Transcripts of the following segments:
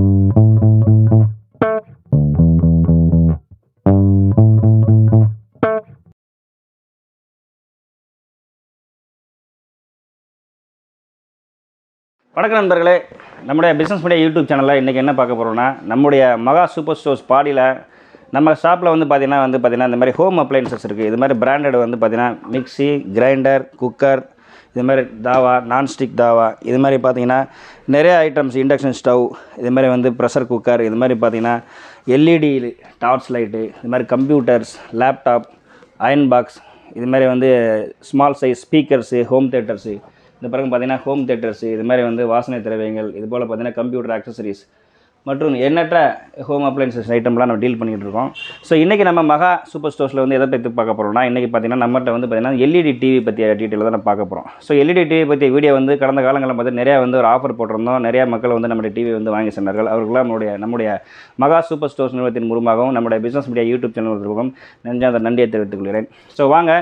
வணக்கம் நண்பர்களே, நம்முடைய பிஸ்னஸ் மீடியா யூடியூப் சேனலில் இன்றைக்கி என்ன பார்க்க போகிறோம்னா, நம்முடைய மகா சூப்பர் ஸ்டோர்ஸ் பாடியில் நம்ம ஷாப்பில் பார்த்தீங்கன்னா இந்த மாதிரி ஹோம் அப்ளையன்சஸ் இருக்குது. இது மாதிரி பிராண்டட் பார்த்தீங்கன்னா மிக்ஸி, கிரைண்டர், குக்கர், இது மாதிரி தாவா, நான்ஸ்டிக் தாவா, இது மாதிரி பார்த்தீங்கன்னா நிறைய ஐட்டம்ஸ், இண்டக்ஷன் ஸ்டவ், இது மாதிரி ப்ரெஷர் குக்கர், இது மாதிரி பார்த்தீங்கன்னா எல்இடி டார்ச் லைட்டு, இது மாதிரி கம்ப்யூட்டர்ஸ், லேப்டாப், அயன் பாக்ஸ், இது மாதிரி small size speakers, home theatres, இந்த பிறகு பார்த்தீங்கன்னா ஹோம் தேட்டர்ஸு, இது மாதிரி வாசனை திரவியங்கள், இது போல் பார்த்தீங்கன்னா கம்ப்யூட்டர் ஆக்சசரிஸ் மற்றும் எண்ணற்ற ஹோம் அப்ளையன்சஸ் ஐட்டம்லாம் நம்ம டீல் பண்ணிகிட்டு இருக்கோம். ஸோ இன்றைக்கி நம்ம மகா சூப்பர் ஸ்டோர்ஸில் எதை பற்றி பார்க்க போகிறோம்னா, இன்றைக்கி பார்த்தீங்கன்னா நம்மகிட்ட பார்த்தீங்கன்னா எல்இடி டிவி பற்றிய டீட்டெயில் தான் நம்ம பார்க்க போகிறோம். ஸோ எல்இடி டிவி பற்றிய வீடியோ கடந்த காலங்களில் நிறையா ஒரு ஆஃபர் போட்டிருந்தோம். நிறையா மக்கள் நம்முடைய டிவி வாங்கி சென்றார்கள். அவர்களாம் நம்முடைய மகா சூப்பர் ஸ்டோர்ஸ் நிறுவனத்தின் மூலமாகவும் நம்முடைய பிஸ்னஸ் மீடியா யூடியூப் சேனல் மூலமாகவும் நெஞ்சார்ந்த நன்றியை தெரிவித்துக் கொள்கிறேன். ஸோ வாங்க,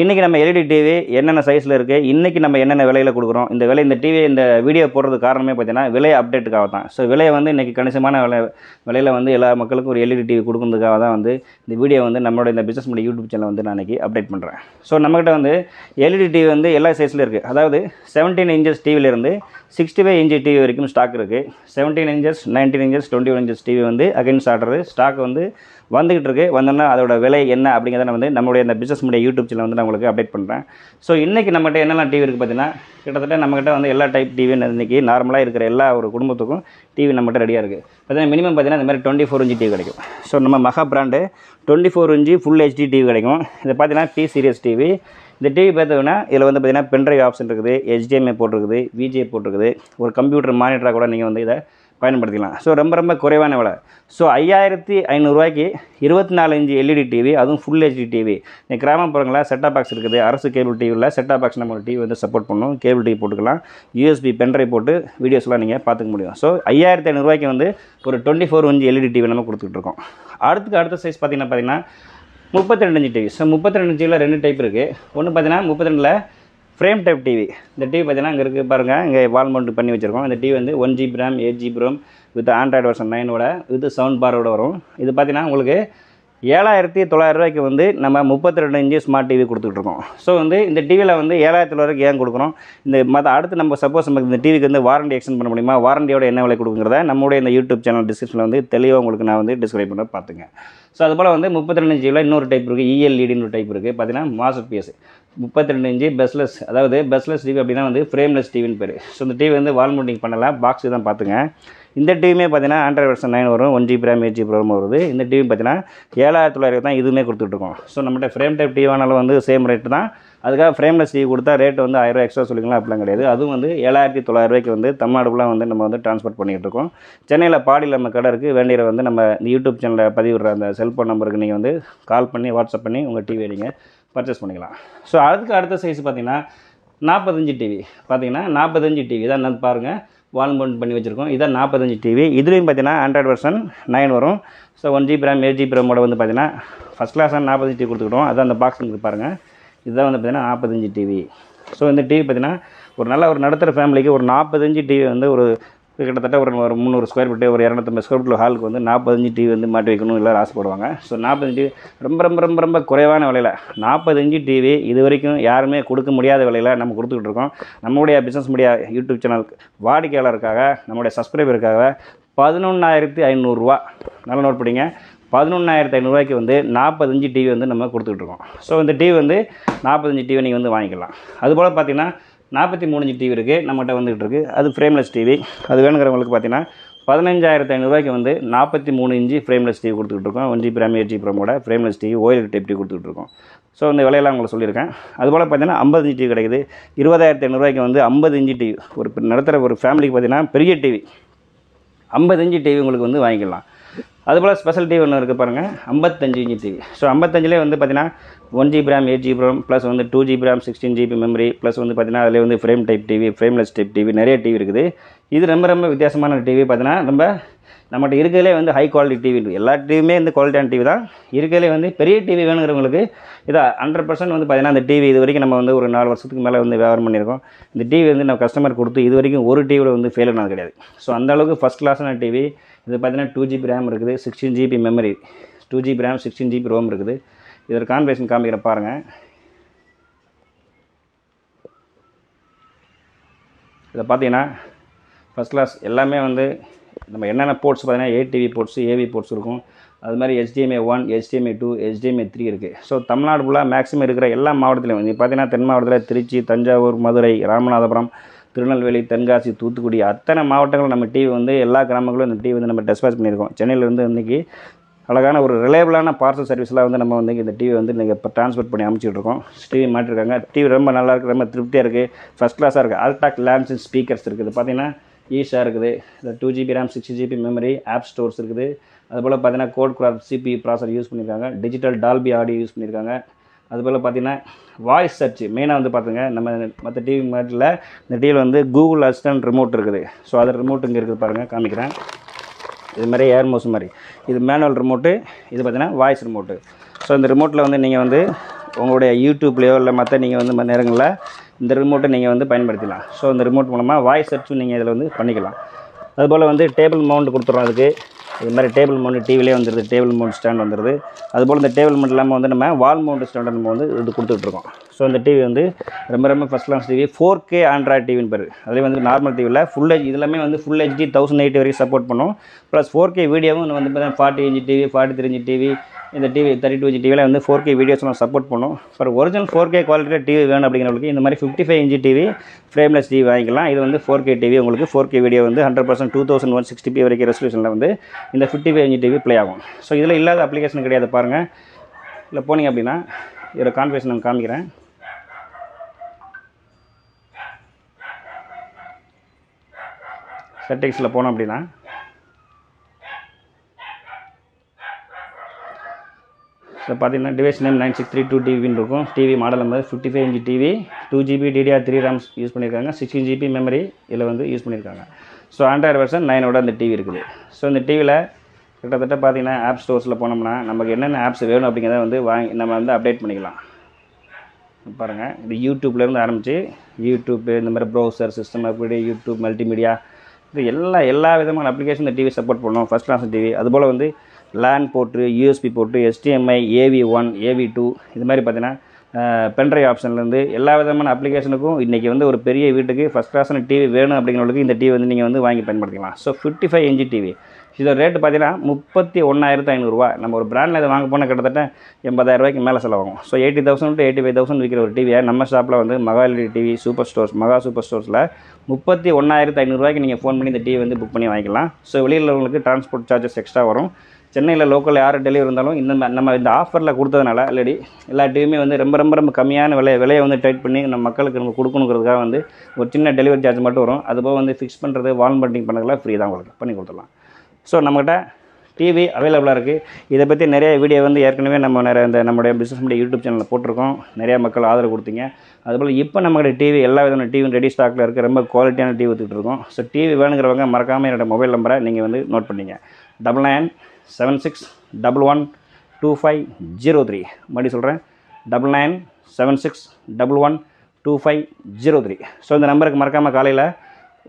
இன்றைக்கி நம்ம எல்இடி டிவி என்னென்ன சைஸில் இருக்குது, இன்றைக்கி நம்ம என்னென்ன விலையில் கொடுக்குறோம், இந்த டிவி இந்த வீடியோ போடுறதுக்கு காரணமே பார்த்தீங்கன்னா விலை அப்டேட்டுக்காக தான். ஸோ விலையை இன்றைக்கி கணிசமான விலையில் எல்லா மக்களுக்கும் ஒரு எல்இடி டிவி கொடுக்குறதுக்காக தான் இந்த வீடியோ நம்மளோட இந்த பிஸ்னஸ் மீடியா யூடியூப் சேனல் நான் இன்றைக்கி அப்டேட் பண்ணுறேன். ஸோ நம்மகிட்ட எல்இடி டிவி எல்லா சைஸில் இருக்குது. அதாவது 17 இன்ச்சஸ் டிவிலேருந்து 65 இன்ச் டிவி வரைக்கும் ஸ்டாக் இருக்குது. 17 inches, 19 inches, 21 inches TV against order stock வந்துகிட்டு இருக்குது. வந்தோன்னா அதோட விலை என்ன அப்படிங்கிறத நம்மளுடைய இந்த பிஸ்னஸ் மீடியா யூடியூப் சேனல் நான் உங்களுக்கு அப்டேட் பண்ணுறேன். ஸோ இன்றைக்கி நம்மகிட்ட என்னெல்லாம் டிவி இருக்குது பார்த்தீங்கன்னா, கிட்டத்தட்ட நம்மகிட்ட எல்லா டைப் டிவி இன்றைக்கி நார்மலாக இருக்கிற எல்லா ஒரு குடும்பத்துக்கும் டிவி நம்மகிட்ட ரெடியாக இருக்குது. பார்த்தீங்கன்னா மினிமம் பார்த்தீங்கன்னா இந்த மாதிரி 24 இன்ச் டிவி கிடைக்கும். ஸோ நம்ம மகா brand 24 inch full HD TV கிடைக்கும். இது பார்த்தீங்கன்னா டி சீரியஸ் டிவி. இந்த டிவி பார்த்தீங்கன்னா இதில் பார்த்தீங்கன்னா பென்ட்ரைவ் ஆப்ஷன் இருக்குது, HDMI போட்டிருக்குது, VGA போட்டிருக்குது, ஒரு கம்ப்யூட்டர் மானிட்டராக கூட நீங்கள் இதை பயன்படுத்திக்கலாம். ஸோ ரொம்ப குறைவான விலை. ஸோ 5500 ரூபாய்க்கு 24 இன்ச் எல்இடி டிவி, அதுவும் ஃபுல் ஹெச்டி டிவி. இந்த கிராமப்புறங்களில் செட்டாப் பாக்ஸ் இருக்குது. அரசு கேபிள் டிவியில் செட்டாப் பாக்ஸ் நம்ம டிவி சப்போர்ட் பண்ணணும். கேபிள் டிவி போட்டுக்கலாம். USB பென்ட்ரைவ் போட்டு வீடியோஸ்லாம் நீங்கள் பார்த்துக்க முடியும். ஸோ 5500 ரூபாய்க்கு ஒரு 24 இன்ச் எல்இடி டிவி நம்ம கொடுத்துட்ருக்கோம். அடுத்த சைஸ் பார்த்தீங்கன்னா 32 இன்ச் டிவி. ஸோ 32 இன்ச்சில் 2 டைப் இருக்குது. ஒன்று பார்த்தீங்கன்னா 32ல் ஃப்ரேம் டைப் டிவி. இந்த டிவி பார்த்தீங்கன்னா இங்கே இருக்குது பாருங்கள், இங்கே வால் மவுண்ட் பண்ணி வச்சுருக்கோம். இந்த TV 1GB RAM, 8GB RAM with android version 9ஓட வித் சவுண்ட் பாரோட வரும். இது பார்த்தீங்கன்னா உங்களுக்கு 7900 ரூபாய்க்கு நம்ம 32 இன்ச்சு ஸ்மார்ட் டிவி கொடுத்துட்ருக்கோம். ஸோ இந்த டிவியில் 7000 ரூபாய்க்கு ஏன் கொடுக்குறோம், அடுத்து நம்ம சப்போஸ் நமக்கு இந்த டிவிக்கு வாரண்டி எக்ஸ்டெண்ட் பண்ண முடியுமா, வாரண்டியோட என்ன விலை கொடுக்குங்கிறத நம்மளுடைய இந்த யூடியூப் சேனல் டிஸ்கிரிப்ஷனில் தெளிவாக உங்களுக்கு நான் டிஸ்கிரைப் பண்ணுறேன், பார்த்துங்க. ஸோ அதுபோல் 32 இன்ச்சில் இன்னொரு டைப் இருக்குது, ELEDன்னு ஒரு டைப் இருக்குது. பார்த்தீங்கன்னா மாஸ்டர் 32 இன்ச்சு பெஸ்லெஸ், அதாவது பெஸ்லெஸ் டிவி அப்படின்னா ஃப்ரேம்லெஸ் டிவின்னு பேர். ஸோ இந்த டிவி வால் மவுண்டிங் பண்ணலாம், பாக்ஸ் தான் பார்த்துங்க. இந்த டிவியுமே பார்த்தீங்கன்னா ஆண்ட்ராய்டு வெர்ஷன் 9 வரும், 1GB RAM, 8GB RAM வருது. இந்த டிவி பார்த்தீங்கன்னா 7900 தான் இதுவுமே கொடுத்துட்ருக்கோம். ஸோ நம்மகிட்ட ஃப்ரேம் டைப் டிவினாலும் சேம் ரேட்டு தான். அதுக்காக ஃப்ரேம்லெஸ் டிவி கொடுத்தா ரேட்டு 1000 ரூபா எக்ஸ்ட்ரா சொல்லிக்கலாம், அப்படிலாம் கிடையாது. அதுவும் 7900 ரூபாய்க்கு தமிழ்நாடு ஃபுல்லாக நம்ம ட்ரான்ஸ்போர்ட் பண்ணிகிட்டு இருக்கோம். சென்னையில் பாடியில் நம்ம கடை இருக்குது. வேண்டிய நம்ம இந்த யூடியூப் சேனலில் பதிவிடுற அந்த செல்ஃபோன் நம்பருக்கு நீங்கள் கால் பண்ணி வாட்ஸ்அப் பண்ணி உங்கள் டிவியை நீங்கள் பர்ச்சேஸ் பண்ணிக்கலாம். ஸோ அடுத்த சைஸ் பார்த்தீங்கன்னா 40 இன்ச் டிவி. பார்த்தீங்கன்னா 40 இன்ச் டிவி தான் பாருங்கள், வால் மவுண்ட் பண்ணி வச்சுருக்கோம். இதான் 40 இன்ச் டிவி. இதுலேயும் பார்த்தீங்கன்னா ஆண்ட்ராய்டு வெர்ஷன் 9 வரும். So 1GB RAM, 8GB RAM பார்த்தீங்கன்னா ஃபஸ்ட் கிளாஸாக 40 இன்ச் டிவி கொடுத்துக்கிட்டோம். அதான் அந்த பாக்ஸ் பாருங்கள், இதுதான் பார்த்தீங்கன்னா 40 இன்ச் டிவி. ஸோ இந்த டிவி பார்த்தீங்கன்னா ஒரு நல்ல ஒரு நடுத்தர ஃபேமிலிக்கு ஒரு 40 இன்ச் டிவி ஒரு கிட்டத்தட்ட ஒரு 300 ஸ்கொயர் ஃபீட்டு, ஒரு 250 ஸ்கொயர் ஃபீட் ஹாலுக்கு 40 இன்ச் டிவி மாட்டி வைக்கணும் எல்லோரும் ஆசைப்படுவாங்க. ஸோ 40 இன்ச் டிவி ரொம்ப குறைவான விலையில் 40 இன்ச் டிவி இது வரைக்கும் யாருமே கொடுக்க முடியாத விலையில் நம்ம கொடுத்துக்கிட்டு இருக்கோம். நம்மளுடைய பிஸ்னஸ் மீடியா யூடியூப் சேனல் வாடிக்கையாளருக்காக, நம்மளுடைய சப்ஸ்கிரைபருக்காக 11500 ரூபா, நல்லா நோட் பண்ணிங்க, 11500 ரூபாய்க்கு 40 இன்ச் டிவி நம்ம கொடுத்துட்ருக்கோம். ஸோ இந்த டிவி 40 இன்ச் டிவி நீங்கள் வாங்கிக்கலாம். அதுபோல் பார்த்தீங்கன்னா 43 இன்ச் டிவி இருக்குது நம்மகிட்ட இருக்குது. அது ஃப்ரேம்லெஸ் டிவி. அது வேணுங்கிறவங்களுக்கு பார்த்தீங்கன்னா 15500 ரூபாய்க்கு 43 இன்ச்சு ஃப்ரேம்லெஸ் டிவி கொடுத்துட்ருக்கோம். 1GB RAM, 8GB RAM frameless TV, OLED type TV கொடுத்துட்ருக்கோம். ஸோ இந்த விலையெல்லாம் உங்களுக்கு சொல்லியிருக்கேன். அதுபோல் பார்த்தீங்கன்னா 50 இன்ச் டிவி கிடைக்குது. 20500 ரூபாய்க்கு 50 இன்ச் டிவி ஒரு நடுத்தர ஒரு ஃபேமிலிக்கு பார்த்தீங்கன்னா பெரிய டிவி 50 இன்ச் டிவி உங்களுக்கு வாங்கிக்கலாம். அதுபோல் ஸ்பெஷல் டிவி ஒன்று இருக்குது பாருங்கள், 55 இன்ச் டிவி. ஸோ 55லே வந்து பார்த்தீங்கன்னா 1GB RAM 8GB RAM plus வந்து 2GB RAM 16GB memory plus வந்து பார்த்தீங்கன்னா அதிலே வந்து frame type TV, frameless type TV, நிறைய டிவி இருக்குது. இது ரொம்ப ரொம்ப வித்தியாசமான டிவி. பார்த்தீங்கன்னா நம்மகிட்ட இருக்கிறதுலே வந்து ஹை குவாலிட்டி டிவி. எல்லா டிவியுமே வந்து குவாலிட்டியான டிவி தான். இருக்கிறதுலே வந்து பெரிய டிவி வேணுங்கிறவங்களுக்கு இதை 100% வந்து பார்த்தீங்கன்னா அந்த டிவி இது வரைக்கும் நம்ம வந்து ஒரு 4 வருஷத்துக்கு மேலே வந்து வியாபாரம் பண்ணியிருக்கோம். இந்த டிவி வந்து நம்ம கஸ்டமர் கொடுத்து இது வரைக்கும் ஒரு டிவியில் வந்து ஃபெயிலியர் ஆனது கிடையாது. ஸோ அந்தளவுக்கு ஃபஸ்ட் கிளாஸான டிவி. இது பார்த்தீங்கன்னா 2GB RAM இருக்குது, 16GB memory, 2GB RAM 16GB ROM இருக்குது. இதோட கான்ஃபிகரேஷன் காமிக்கிற பாருங்கள். இதை பார்த்தீங்கன்னா ஃபஸ்ட் கிளாஸ். எல்லாமே வந்து நம்ம என்னென்ன போர்ட்ஸ் பார்த்தீங்கன்னா ATV போர்ட்ஸு, AV போர்ட்ஸ் இருக்கும். அது மாதிரி HDMI 1, HDMI 2, HDMI 3 இருக்குது. ஸோ தமிழ்நாடு ஃபுல்லாக மேக்ஸிமம் இருக்கிற எல்லா மாவட்டத்திலையும் வந்து பார்த்தீங்கன்னா தென் மாவட்டத்தில் திருச்சி, தஞ்சாவூர், மதுரை, ராமநாதபுரம், திருநெல்வேலி, தென்காசி, தூத்துக்குடி அத்தனை மாவட்டங்களும் நம்ம டிவி வந்து எல்லா கிராமங்களும் இந்த டிவி வந்து நம்ம டிஸ்பேச் பண்ணியிருக்கோம். சென்னையிலேருந்து இன்றைக்கி அழகான ஒரு ரிலையபிளான பார்சல் சர்வீஸ்லாம் வந்து நம்ம வந்து இந்த டிவி வந்து இன்றைக்கி இப்போ ட்ரான்ஸ்போர்ட் பண்ணி அமைச்சிட்ருக்கோம். டிவி மாட்டிருக்காங்க. டிவி ரொம்ப நல்லாயிருக்கு, ரொம்ப திருப்தியாக இருக்குது, ஃபஸ்ட் கிளாஸாக இருக்குது. ஆல்டாக் லேம்ப்ஸ் அண்ட் ஸ்பீக்கர்ஸ் இருக்குது. பார்த்தீங்கன்னா ஈஸாக இருக்குது. இந்த 2GB RAM 60GB memory, app stores இருக்குது. அதுபோல் பார்த்தீங்கன்னா கோட் கிராஃப்ட் CPU ப்ராசர் யூஸ் பண்ணியிருக்காங்க. டிஜிட்டல் டால்பி ஆடியோ யூஸ் பண்ணியிருக்காங்க. அதுபோல் பார்த்தீங்கன்னா வாய்ஸ் சர்ச் மெயினாக வந்து பார்த்துங்க, நம்ம மற்ற டிவி மாதிரியில் இந்த டிவியில் வந்து கூகுள் அசிஸ்டன்ட் ரிமோட் இருக்குது. ஸோ அது ரிமோட் இங்கே இருக்குது பாருங்கள், காமிக்கிறேன். இது மாதிரி ஏர் மவுஸ் மாதிரி. இது மேனுவல் ரிமோட்டு, இது பார்த்தீங்கன்னா வாய்ஸ் ரிமோட்டு. ஸோ இந்த ரிமோட்டில் வந்து நீங்கள் வந்து உங்களுடைய யூடியூப்லேயோ இல்லை மற்ற நீங்கள் வந்து நேரங்களில் இந்த ரிமோட்டை நீங்கள் வந்து பயன்படுத்திக்கலாம். ஸோ இந்த ரிமோட் மூலமாக வாய்ஸ் சர்ச்சும் நீங்கள் இதில் வந்து பண்ணிக்கலாம். அதுபோல் வந்து டேபிள் மவுண்ட் கொடுத்துட்றோம். அதுக்கு இது மாதிரி டேபிள் மவுண்ட் டிவிலே வந்துடுது, டேபிள் மவுண்ட் ஸ்டாண்ட் வந்துடுது. அதுபோல் இந்த டேபிள் மவுண்ட் இல்லாமல் வந்து நம்ம வால் மவுண்ட் ஸ்டாண்ட் நம்ம வந்து இது கொடுத்துட்ருக்கோம். ஸோ இந்த டிவி வந்து ரொம்ப ரொம்ப first class TV. 4K android டிவின்னு பேர். அதே வந்து நார்மல் டிவியில் ஃபுல் ஹெச் இதெல்லாமே வந்து ஃபுல் HD 1080 வரைக்கும் சப்போர்ட் பண்ணும். ப்ளஸ் 4K வீடியோவும் வந்து பார்த்தீங்கன்னா 40 இன்ச் டிவி, 43 இன்ச் டிவி, இந்த டிவி 32 இன்ச் டிவியில் வந்து 4K வீடியோஸ்லாம் சப்போர்ட் பண்ணும். ஃபார் ஒரிஜினல் 4K குவாலிட்டியில் டிவி வேணும் அப்படிங்கிறவங்களுக்கு இந்த மாதிரி 55 இன்ச் டிவி ஃப்ரேம்லெஸ் டிவி வாங்கிக்கலாம். இது வந்து 4K டிவி. உங்களுக்கு 4K வீடியோ வந்து 100% 2160p வரைக்கும் ரெசல்யூஷனில் வந்து இந்த 55 இன்ச் டிவி ப்ளே ஆகும். ஸோ இதில் இல்லாத அப்ளிகேஷன் கிடையாது பாருங்கள். இல்லை போனீங்க அப்படின்னா இதோட கான்ஃபிகரேஷன் நான் காமிக்கிறேன். செட்டிங்ஸில் போனோம் அப்படின்னா ஸோ பார்த்தீங்கன்னா டிவைஸ் நேம் 9632 டிவின்னு இருக்கும். TV model number 55 inch TV, 2GB DDR3 RAM use பண்ணியிருக்காங்க, 16GB மெமரி இதில் வந்து யூஸ் பண்ணியிருக்காங்க. ஸோ ஆண்ட்ராய்டு வெர்ஷன் 9ஓட அந்த டிவி இருக்குது. ஸோ இந்த டிவியில் கிட்டத்தட்ட பார்த்தீங்கன்னா ஆப் ஸ்டோர்ஸில் போனோம்னா நமக்கு என்னென்ன ஆப்ஸ் வேணும் அப்படிங்கிறத வந்து நம்ம வந்து அப்டேட் பண்ணிக்கலாம். பாருங்கள், இது யூடியூப்லேருந்து ஆரம்பித்து யூடியூப் இந்த மாதிரி ப்ரௌசர் சிஸ்டம் அப்படி யூடியூப் மல்டிமீடியா இது எல்லா விதமான அப்ளிகேஷன் இந்த டிவி சப்போர்ட் பண்ணுவோம். First class TV. அதுபோல் வந்து LAN port, USB port, HDMI, AV1, AV2 இது மாதிரி பார்த்தீங்கன்னா பென்ட்ரைவ் ஆப்ஷன்லேருந்து எல்லா விதமான அப்ளிகேஷனுக்கும் இன்றைக்கி வந்து ஒரு பெரிய வீட்டுக்கு ஃபஸ்ட் கிளாஸான டிவி வேணும் அப்படிங்கிறவங்களுக்கு இந்த டிவி வந்து நீங்கள் வந்து வாங்கி பயன்படுத்திக்கலாம். So 55 inch TV. இதோட ரேட்டு பார்த்தீங்கன்னா 31,500 ரூபா. நம்ம ஒரு பிராண்டில் இதை வாங்க போனால் கிட்டத்தட்ட 80,000 ரூபாய்க்கு மேலே செலவாகும். ஸோ 80,000 to 85,000 விற்கிற ஒரு டிவியை நம்ம ஷாப்பில் வந்து மகா எல்இடி டிவி சூப்பர் ஸ்டோர்ஸ், மகா சூப்பர் ஸ்டோர்ஸில் 31,500 ரூபாய்க்கு நீங்கள் ஃபோன் பண்ணி இந்த டிவி வந்து புக் பண்ணி வாங்கிக்கலாம். ஸோ வெளியில் உங்களுக்கு டிரான்ஸ்போர்ட் சார்ஜஸ் எக்ஸ்ட்ரா வரும். சென்னையில் லோக்கல் யார் டெலிவரி இருந்தாலும் நம்ம இந்த ஆஃபரில் கொடுத்ததுனால ஆல்ரெடி எல்லா டிவியுமே வந்து ரொம்ப கம்மியான விலையை வந்து டைட் பண்ணி நம்ம மக்களுக்கு நம்ம கொடுக்கணுங்கிறதுக்காக வந்து ஒரு சின்ன டெலிவரி சார்ஜ் மட்டும் வரும். அதுபோல் வந்து ஃபிக்ஸ் பண்ணுறது வால் பண்டிங் பண்ணுறதுலாம் ஃப்ரீ தான், உங்களுக்கு பண்ணி கொடுத்துடலாம். ஸோ நம்மகிட்ட டிவி அவைலபிளாக இருக்குது. இதை பற்றி நிறைய வீடியோ வந்து ஏற்கனவே நம்முடைய பிஸ்னஸ் மீடியா யூடியூப் சேனலில் போட்டிருக்கோம். நிறையா மக்கள் ஆதரவு கொடுத்தீங்க. அதுபோல் இப்போ நம்மகிட்ட டிவி எல்லா விதமான டிவியும் ரெடி ஸ்டாக்கில் இருக்குது. ரொம்ப குவாலிட்டியான டிவி விற்றுட்டு இருக்கோம். ஸோ டிவி வேணுங்கிறவங்க மறக்காமல் என்னோடய மொபைல் நம்பரை நீங்கள் வந்து நோட் பண்ணிங்க. 9976112503. மறுபடியும் சொல்கிறேன், 9976112503. ஸோ இந்த நம்பருக்கு மறக்காமல் காலையில்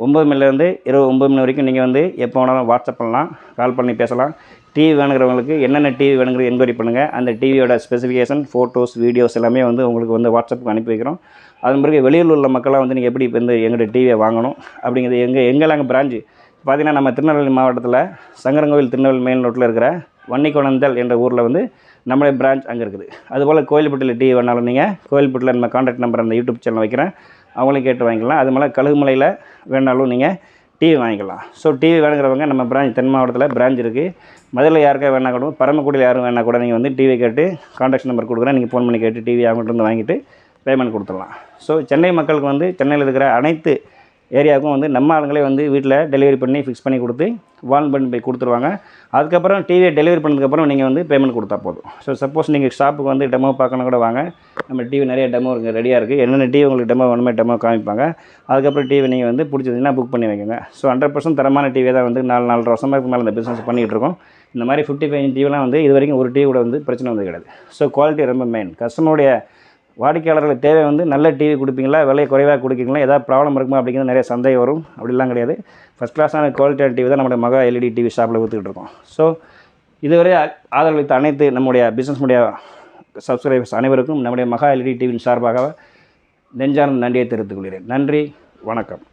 9 மணிலேருந்து இரவு 9 மணி வரைக்கும் நீங்கள் வந்து எப்போ வேணாலும் வாட்ஸ்அப் பண்ணலாம், கால் பண்ணி பேசலாம். டிவி வேணுங்கிறவங்களுக்கு என்னென்ன டிவி வேணுங்கிறது என்கொயரி பண்ணுங்கள். அந்த டிவியோட ஸ்பெசிஃபிகேஷன், ஃபோட்டோஸ், வீடியோஸ் எல்லாமே வந்து உங்களுக்கு வந்து வாட்ஸ்அப்புக்கு அனுப்பி வைக்கிறோம். அதன் பிறகு வெளியில் உள்ள மக்களாக வந்து நீங்கள் எப்படி இப்போ வந்து எங்கள்கிட்ட டிவியை வாங்கணும் அப்படிங்கிறது எங்கெல்லாம் அங்கே பிரான்ச்சு பார்த்தீங்கன்னா நம்ம திருநெல்வேலி மாவட்டத்தில் சங்கரங்கோவில் திருநெல்வேலி மெயின் ரோட்டில் இருக்கிற வன்னிக்கோணந்தல் என்ற ஊரில் வந்து நம்மளுடைய பிரான்ச் அங்கே இருக்குது. அதுபோல் கோயில்பட்டியில் டிவி வேணாலும் நீங்கள் கோயில்பட்டியில் நம்ம கான்டாக்ட் நம்பர் அந்த யூடியூப் சேனல் வைக்கிறேன், அவங்களையும் கேட்டு வாங்கிக்கலாம். அது மேலே கழுகுமலையில் வேணாலும் நீங்கள் டிவி வாங்கிக்கலாம். ஸோ டிவி வேணுங்கிறவங்க நம்ம பிரான்ச் தென் மாவட்டத்தில் பிரான்ச் இருக்குது. மதுரையில் யாருக்கா வேணா கூட, பரமக்குடியில் யாரும் வேணா கூட நீங்கள் வந்து டிவி கேட்டு கான்டாக்ட் நம்பர் கொடுக்குறேன், நீங்கள் ஃபோன் பண்ணி கேட்டு டிவி அவங்கள்ட்ட வந்து வாங்கிட்டு பேமெண்ட் கொடுத்துடலாம். ஸோ சென்னை மக்களுக்கு வந்து சென்னையில் இருக்கிற அனைத்து ஏரியாவுக்கும் வந்து நம்ம ஆளுங்களே வந்து வீட்டில் டெலிவரி பண்ணி ஃபிக்ஸ் பண்ணி கொடுத்து வார்ன் பண்ணி போய் கொடுத்துருவாங்க. அதுக்கப்புறம் டிவியை டெலிவரி பண்ணதுக்கப்புறம் நீங்கள் வந்து பேமெண்ட் கொடுத்தா போதும். ஸோ சப்போஸ் நீங்கள் ஷாப்புக்கு வந்து டெமோ பார்க்கணும் கூட வாங்க, நம்ம டிவி நிறைய டெமோ இருக்குது, ரெடியாக இருக்குது. என்னென்ன டிவி உங்களுக்கு டெமோ வேணுமே டெமோ காமிப்பாங்க. அதுக்கப்புறம் டிவி நீங்கள் வந்து பிடிச்சதுன்னா புக் பண்ணி வைக்கோங்க. ஸோ 100% தரமான டிவியை தான் வந்து 4 வருஷமாக மேலே இந்த பிஸ்னஸ் பண்ணிகிட்டு இருக்கோம். இந்த மாதிரி 55 இன்ச் டிவிலாம் வந்து இது வரைக்கும் ஒரு டிவி கூட வந்து பிரச்சனை வந்து கிடையாது. ஸோ குவாலிட்டி ரொம்ப மெயின். கஸ்டமருடைய வாடிக்கையாளர்களுக்கு தேவை வந்து நல்ல டிவி கொடுப்பீங்களா, விலை குறைவாக கொடுக்குறீங்களா, ஏதாவது ப்ராப்ளம் இருக்குமா அப்படிங்கிறது நிறைய சந்தேகம் வரும். அப்படிலாம் கிடையாது. ஃபஸ்ட் கிளாஸான குவாலிட்டியான டிவி தான் நம்மளுடைய மகா எல்இடி டிவி ஷாப்பில் விற்றுக்கிட்டு இருக்கோம். ஸோ இதுவரை ஆதரவளித்த அனைத்து நம்முடைய பிஸ்னஸ் மீடியா சப்ஸ்கிரைபர்ஸ் அனைவருக்கும் நம்முடைய மகா எல்இடி டிவியின் சார்பாக நெஞ்சார்ந்த நன்றியை தெரிவித்துக் கொள்கிறேன். நன்றி, வணக்கம்.